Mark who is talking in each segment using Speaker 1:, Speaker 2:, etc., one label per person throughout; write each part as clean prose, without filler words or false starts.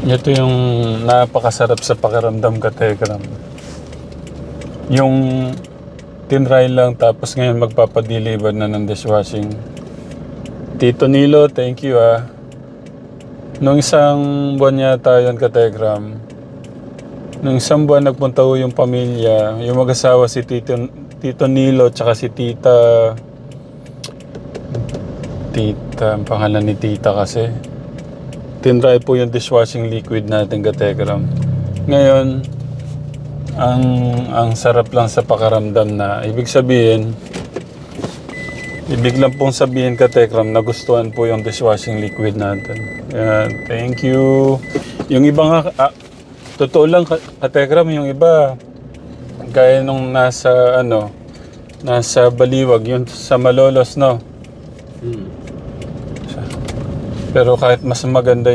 Speaker 1: Ito yung napakasarap sa pakiramdam ka, Tekram. Yung tinry lang tapos ngayon magpapadeliver na ng dishwashing. Tito Nilo, thank you ah. Nung isang buwan yata yun ka, Tekram. Nung isang buwan nagpunta ho yung pamilya, yung mag-asawa si Tito Nilo tsaka si Tita, ang pangalan ni Tita kasi. Tinry po yung dishwashing liquid natin, Kategram. Ngayon, ang sarap lang sa pakaramdam na, ibig lang pong sabihin, Kategram, nagustuhan po yung dishwashing liquid natin. Yan, thank you. Yung iba nga, totoo lang, Kategram, yung iba, gaya nung nasa Baliwag, yung sa Malolos, no? Pero kahit mas maganda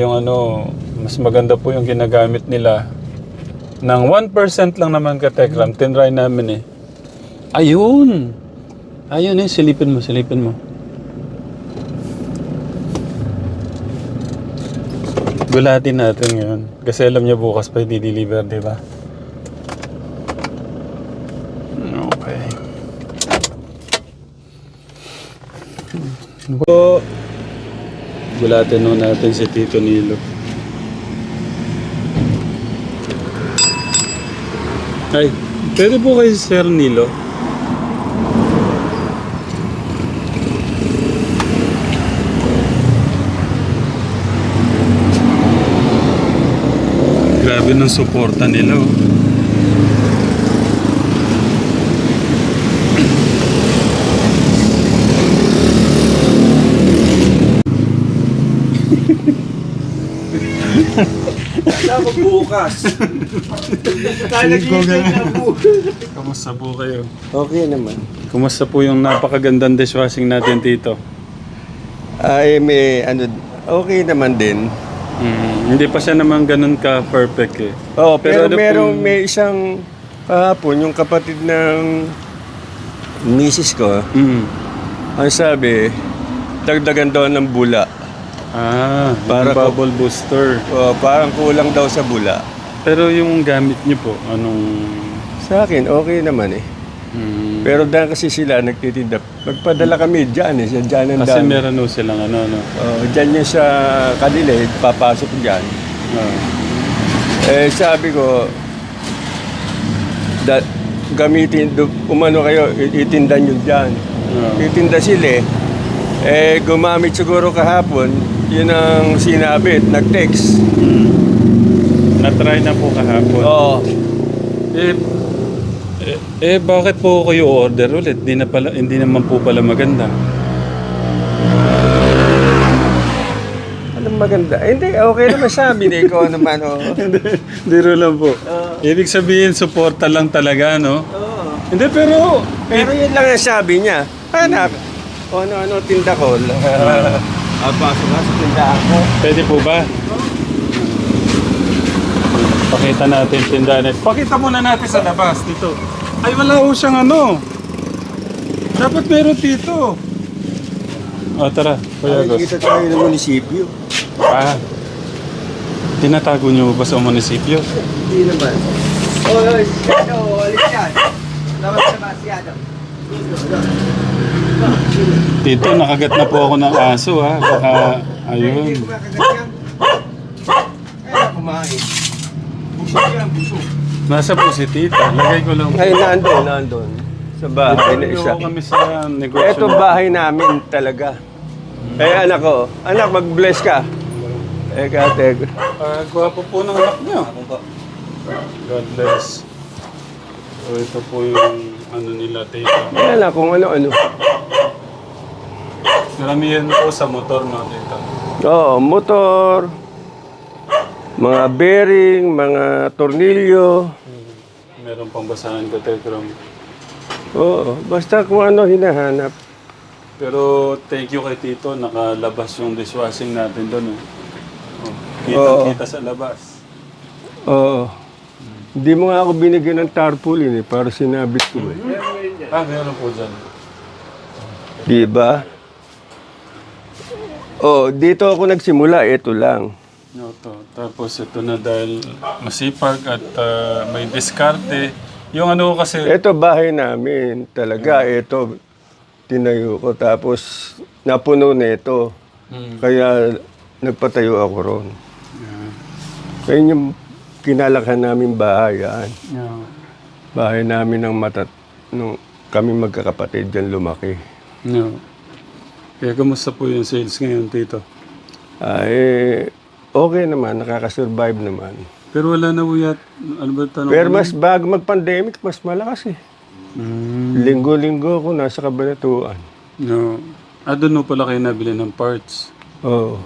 Speaker 1: mas maganda po yung ginagamit nila. Nang 1% lang naman, Katekram, tinry namin eh. Ayun! Ayun eh, silipin mo. Gulatin natin ngayon. Kasi alam niya bukas pa i-deliver, di ba? Okay. Gulatin nun natin si Tito Nilo. Ay, pwede po kayo Sir Nilo? Grabe ng suporta nila oh.
Speaker 2: Dapat bukas.
Speaker 1: Kamusta po kayo?
Speaker 2: Okay naman.
Speaker 1: Kumusta po yung napakagandang dishwashing natin, Tito?
Speaker 2: Ay, okay naman din.
Speaker 1: Hindi pa siya naman ganun ka-perfect eh.
Speaker 2: Oh, pero
Speaker 1: ano
Speaker 2: may isang kahapon, yung kapatid ng misis ko, ang sabi, dagdagan daw ng bula.
Speaker 1: Para bubble booster.
Speaker 2: Parang kulang daw sa bula.
Speaker 1: Pero yung gamit niyo po, anong...
Speaker 2: Sa akin, okay naman eh. Pero dahil kasi sila nagtitinda, magpadala kami dyan eh. Dyan ang
Speaker 1: Kasi
Speaker 2: dami.
Speaker 1: meron ho silang
Speaker 2: Dyan yung sa kanila eh, papasok dyan. Sabi ko, gamitin, kayo, itinda nyo dyan. Itinda sila eh. Gumamit siguro kahapon, yun ang sinabit, nag-text.
Speaker 1: Na-try na po kahapon.
Speaker 2: Oo.
Speaker 1: Bakit po kayo order ulit? Hindi naman po pala maganda.
Speaker 2: Anong maganda? Hindi, okay naman sabi na ikaw naman.
Speaker 1: Biro lang po. Ibig sabihin, suporta lang talaga, no?
Speaker 2: Oo.
Speaker 1: Hindi, pero...
Speaker 2: Pero yun lang ang sabi niya. Anak, ano tinda ko. Pasok nga sa tindahan ko.
Speaker 1: Pwede po ba? Pakita natin tindahan. Pakita muna natin sa labas dito. Ay, wala ho siyang Dapat meron dito. Tara. Kuya Agos.
Speaker 2: Nakikita tayo ng munisipyo.
Speaker 1: Tinatago niyo ba sa munisipyo?
Speaker 2: Hindi naman. Alis yan. Labas sa masyado.
Speaker 1: Tito, nakagat na po ako ng aso ha. Baka, ayun.
Speaker 2: Kaya kumain. Busog yan, busog.
Speaker 1: Nasa po si Tita. Lagay ko lang.
Speaker 2: Ay, nandun. Sa bahay na isa.
Speaker 1: Dito kami sa negosyo.
Speaker 2: Ito bahay namin talaga. Anak ko. Anak, mag-bless ka. Kate.
Speaker 1: Gwapo po ng anak niyo. God bless. So, ito po yung nila, Tita.
Speaker 2: Anak, kung ano-ano.
Speaker 1: Maramihan po sa motor, no, Tita?
Speaker 2: Oo, motor, mga bearing, mga tornilyo.
Speaker 1: Meron pang basahan ko, Tekram.
Speaker 2: Oo, basta kung ano hinahanap.
Speaker 1: Pero thank you kay Tito, nakalabas yung dishwashing natin doon. Kita sa labas.
Speaker 2: Oo. Hindi mo nga ako binigyan ng tarpaulin para sinabit ko eh.
Speaker 1: Meron po dyan.
Speaker 2: Diba? Dito ako nagsimula, ito lang.
Speaker 1: No, to. Tapos ito na dahil masipag at may diskarte. Yung ano kasi...
Speaker 2: Ito bahay namin talaga. Ito, tinayo ko. Tapos napuno na ito. Kaya nagpatayo ako ron.
Speaker 1: Yeah.
Speaker 2: Kaya yung kinalakhan namin bahay yan.
Speaker 1: Yeah.
Speaker 2: Bahay namin ng nung kami magkakapatid dyan lumaki.
Speaker 1: No. Kaya kamusta po yung sales ngayon, Tito?
Speaker 2: Okay naman, nakakasurvive naman.
Speaker 1: Pero wala na uyat. Ano ba tanong?
Speaker 2: Pero mas bago mag-pandemic, mas malakas eh. Linggo-linggo ako nasa Cabanatuan.
Speaker 1: No. Doon pala kayo nabili ng parts.
Speaker 2: Oo.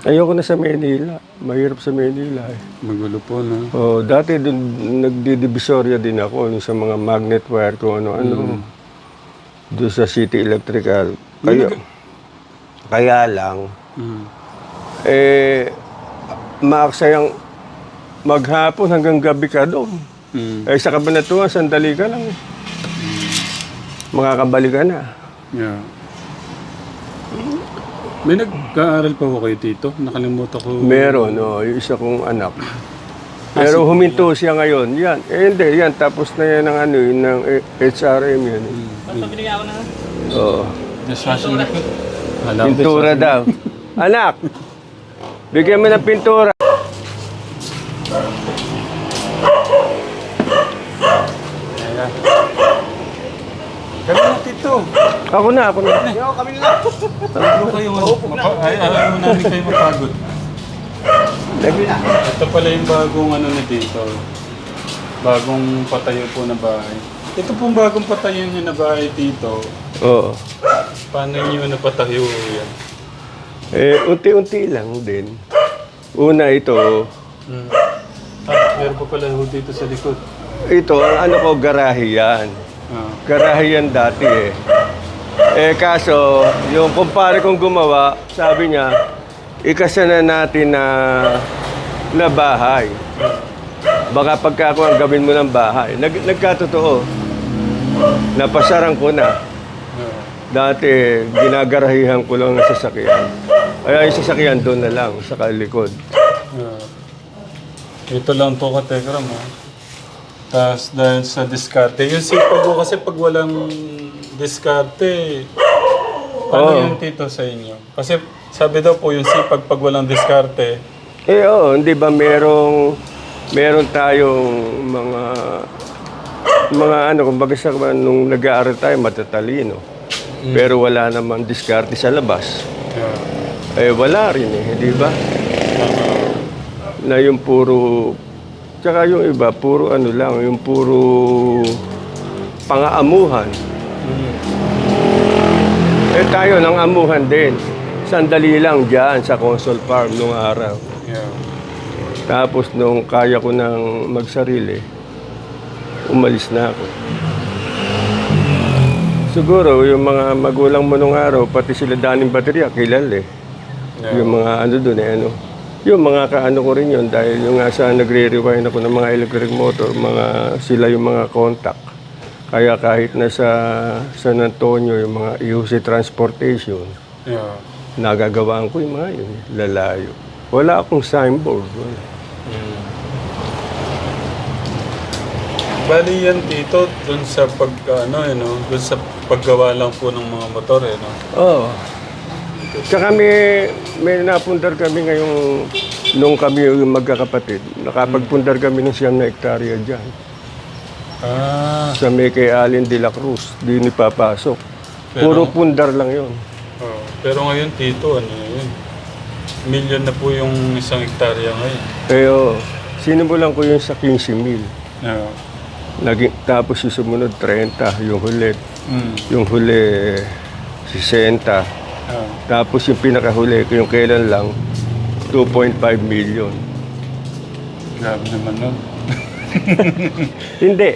Speaker 2: Ayoko na sa Manila. Mahirap sa Manila eh.
Speaker 1: Magulo po, no?
Speaker 2: Dati doon nagdidivisorya din ako sa mga magnet wire kung ano-ano. Doon sa City Electrical. Kaya lang, maaksayang maghapon hanggang gabi ka doon. Sa Cabanatuan, sandali ka lang. Makakabalik ka na.
Speaker 1: Yeah. May nag-aaral pa ko kayo, Tito? Nakalimutan ko.
Speaker 2: Meron, yung isa kong anak. Pero huminto siya ngayon. Yan. Hindi, yan. Tapos na yan ng ng HRM yan.
Speaker 3: Basta binigyan ako na.
Speaker 2: Oo.
Speaker 1: Dishwashing liquid.
Speaker 2: Pintura daw. Anak! Bigyan mo ng pintura.
Speaker 1: Kami na, Tito.
Speaker 2: Ako na.
Speaker 1: Tatlo kayo. Alam mo namin kayo mapagod. Ito pala yung bagong ni Tito. Bagong patayo po na bahay. Ito pong bagong patayo niyo na bahay, Tito.
Speaker 2: Oo.
Speaker 1: Paano niyo napatayo yan?
Speaker 2: Unti-unti lang din. Una ito,
Speaker 1: Meron pa pala ho dito sa likod.
Speaker 2: ang ko, garahe yan. Garahe yan dati eh. Kaso, yung kumpare kong gumawa, sabi niya, ikasa na natin na bahay. Baka pagka ako ang gawin mo ng bahay. Nagkatotoo. Napasaran ko na. Dati, ginagarahihan ko lang ng sasakyan. Kaya yung sasakyan doon na lang, sa kalikod.
Speaker 1: Ito lang to kategram ha. Tapos dahil sa diskarte, yung sipag ko kasi pag walang diskarte, paano yung Tito sa inyo? Kasi sabi daw po yung sipag pag walang diskarte.
Speaker 2: Oo, hindi ba meron tayong mga kumbaga sa nung nag-aaral tayo matatalino. Pero wala namang diskarte sa labas. Wala rin di ba? Na yung puro, tsaka yung iba, puro lang, yung puro pang-aamuhan. Tayo nang amuhan din. Sandali lang dyan sa console farm nung araw. Tapos nung kaya ko nang magsarili, umalis na ako. Siguro, yung mga magulang mo nung araw, pati sila Daning Baterya, kilala eh. Yung mga doon yung mga kaano ko rin yun dahil yung sa nagre-rewind ako ng mga electric motor, sila yung mga contact. Kaya kahit na sa San Antonio, yung mga EUC transportation, nagagawaan ko yung mga yun, lalayo. Wala akong signboard.
Speaker 1: Bali yan, Tito, dun sa dun sa paggawa lang po ng mga motor no?
Speaker 2: Oo. Tsaka may napundar kami ngayong, nung kami yung magkakapatid, nakapagpundar kami ng 9 na hektarya dyan. Sa may kay Allen de la Cruz, di papasok. Puro pundar lang yun.
Speaker 1: Pero ngayon, Tito, yun? Milyon na po yung 1 hektarya ngayon.
Speaker 2: Sinimulan ko yun sa 15,000. Tapos yung sumunod 30, yung huli. Yung huli 60. Tapos yung pinakahuli, yung kailan lang, 2.5 million.
Speaker 1: Grabe naman nun.
Speaker 2: Hindi.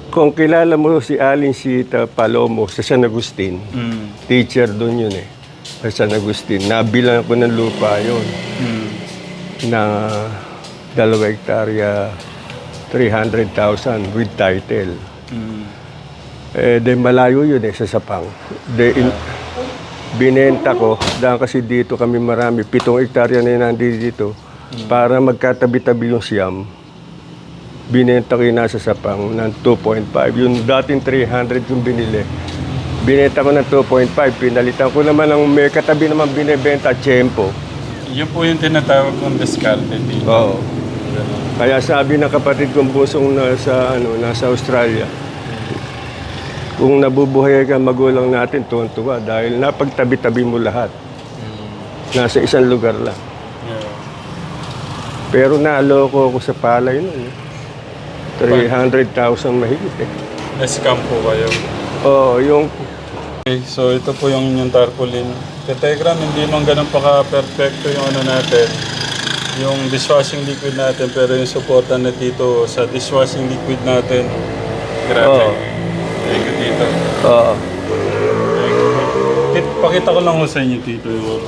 Speaker 2: Kung kilala mo si Alin Sita Palomo sa San Agustin, teacher doon yun eh. Sa San Agustin, nabilang ko ng lupa yun. Na 2 hektarya, 300,000 with title. Malayo yun sa Sapang. binenta ko. Dahil kasi dito kami marami, 7 hektarya na yung nandito dito. Para magkatabi-tabi yung siyam. Binenta ko yung nasa Sapang ng 2.5. Yung dating 300 yung binili. Binenta ko ng 2.5. Pinalitan ko naman ng may katabi naman binibenta, Tiyempo.
Speaker 1: Yun po yung tinatawag kong discarded dito.
Speaker 2: Oo. Kaya sabi ng kapatid kong busong nasa Australia, kung nabubuhay ka magulang natin, tuwan-tuwa dahil napagtabi-tabi mo lahat. Nasa isang lugar lang.
Speaker 1: Yeah.
Speaker 2: Pero naloko ako sa palay nun. 300,000 mahigit eh.
Speaker 1: Na-scam po kayo.
Speaker 2: Oo, yung...
Speaker 1: Okay, so ito po yung inyong tarpaulin. Telegram, hindi nung ganun pa ka-perfecto yung ano natin. Yung dishwashing liquid natin, pero yung supportan na dito sa dishwashing liquid natin. Grabe.
Speaker 2: Oo.
Speaker 1: Thank you, Tito.
Speaker 2: Oo.
Speaker 1: Pakita ko lang ho sa inyo, Tito. Yung...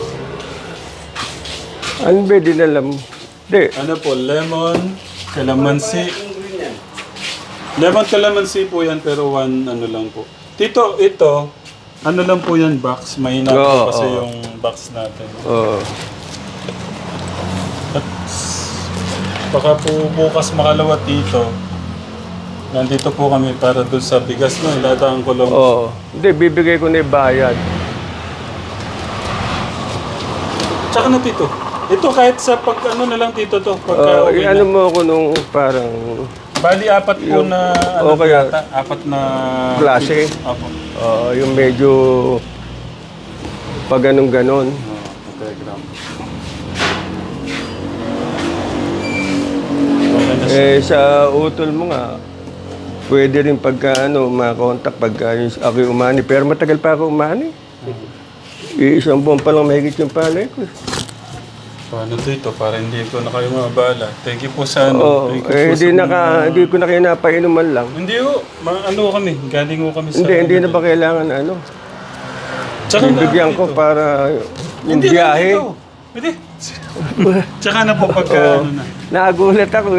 Speaker 2: Ano ba dinala mo? Di.
Speaker 1: Ano po, lemon, calamansi. Lemon calamansi po yan, pero one ano lang po. Tito, ito, ano lang po yan, box. Mahina po kasi yung box natin.
Speaker 2: Oo.
Speaker 1: At baka po bukas makalawat dito. Nandito po kami para doon sa bigas no, iladaan ko lang.
Speaker 2: Oo. Hindi, bibigay ko na yung bayad.
Speaker 1: Tsaka na Tito, ito kahit sa pag ano na lang Tito to, pagka okay
Speaker 2: ano
Speaker 1: na.
Speaker 2: mo ako nung parang...
Speaker 1: Bali, 4 po
Speaker 2: Yung-
Speaker 1: na, ano
Speaker 2: okay,
Speaker 1: yata, 4 na...
Speaker 2: klase?
Speaker 1: Apo.
Speaker 2: yung medyo... Pag ganon.
Speaker 1: Telegram. Okay na siya.
Speaker 2: Sa utol mo nga, pwede rin pagka makontak pagka ako yung umani. Pero matagal pa ako umani. Isang buwan pa lang mahigit yung palay ko.
Speaker 1: Paano Tito, para hindi ko na kayo mabala. Thank you po sa ano.
Speaker 2: Oo.
Speaker 1: Thank you po
Speaker 2: Hindi,
Speaker 1: sa
Speaker 2: hindi ko na kayo napainuman lang.
Speaker 1: Hindi ho, ano kami, galing ho kami sa...
Speaker 2: Hindi na ba kailangan
Speaker 1: Tsaka na,
Speaker 2: bibigyan ko
Speaker 1: Tito.
Speaker 2: para yung
Speaker 1: Hindi na,
Speaker 2: biyahe.
Speaker 1: Tito. Pwede. Tsaka na po pagka ano na.
Speaker 2: Nagulat ako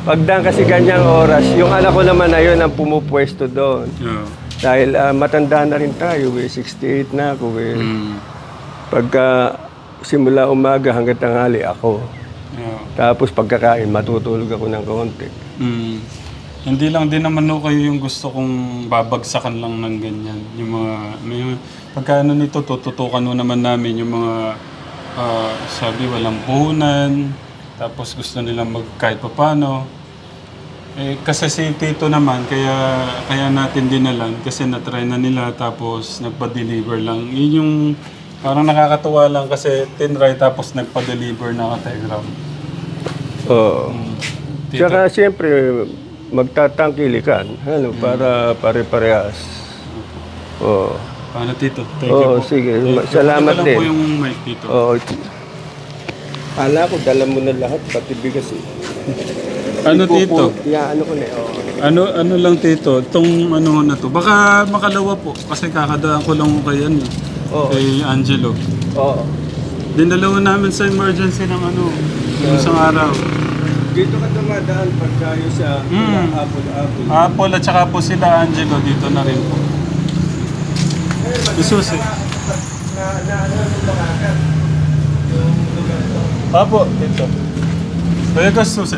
Speaker 2: Pagdaan kasi ganyang oras, yung anak ko naman na yun ang pumupwesto doon.
Speaker 1: Yeah.
Speaker 2: Dahil matanda na rin tayo, 68 na ako. Pagka simula umaga hanggang tanghali ako.
Speaker 1: Yeah.
Speaker 2: Tapos pagkakain, matutulog ako ng konti.
Speaker 1: Hindi lang din naman ho kayo yung gusto kong babagsakan lang ng ganyan. Yung mga, pagka ano nito, tututukan ho naman namin yung mga, sabi walang puhunan, tapos gusto nilang kahit papano. Kasi si Tito naman, kaya natin dinalan kasi na-try na nila tapos nagpa-deliver lang. Yun yung parang nakakatuwa lang kasi tinry tapos nagpa-deliver na ka-telegram.
Speaker 2: Oo. Tsaka siyempre, magtatangkilikan, para pare-parehas. Oo.
Speaker 1: Paano Tito? Thank you
Speaker 2: Oo,
Speaker 1: po.
Speaker 2: sige.
Speaker 1: Thank you.
Speaker 2: Salamat
Speaker 1: Ito lang
Speaker 2: din.
Speaker 1: po yung mic Tito.
Speaker 2: Oo. Kala ko, dala mo na lahat, pati bigas
Speaker 1: Ano Tito?
Speaker 2: Ano ko na
Speaker 1: Ano lang Tito, itong ano na to. Baka makalawa po kasi kakadaan ko lang kay kay Angelo.
Speaker 2: Oo.
Speaker 1: Dinalawa namin sa emergency ng yung isang araw.
Speaker 2: Dito ka dumadaan pagka yung sa Apple.
Speaker 1: Apple at saka po sila Angelo dito na rin po. Isusi. Apo, dito. Kaya ka susi.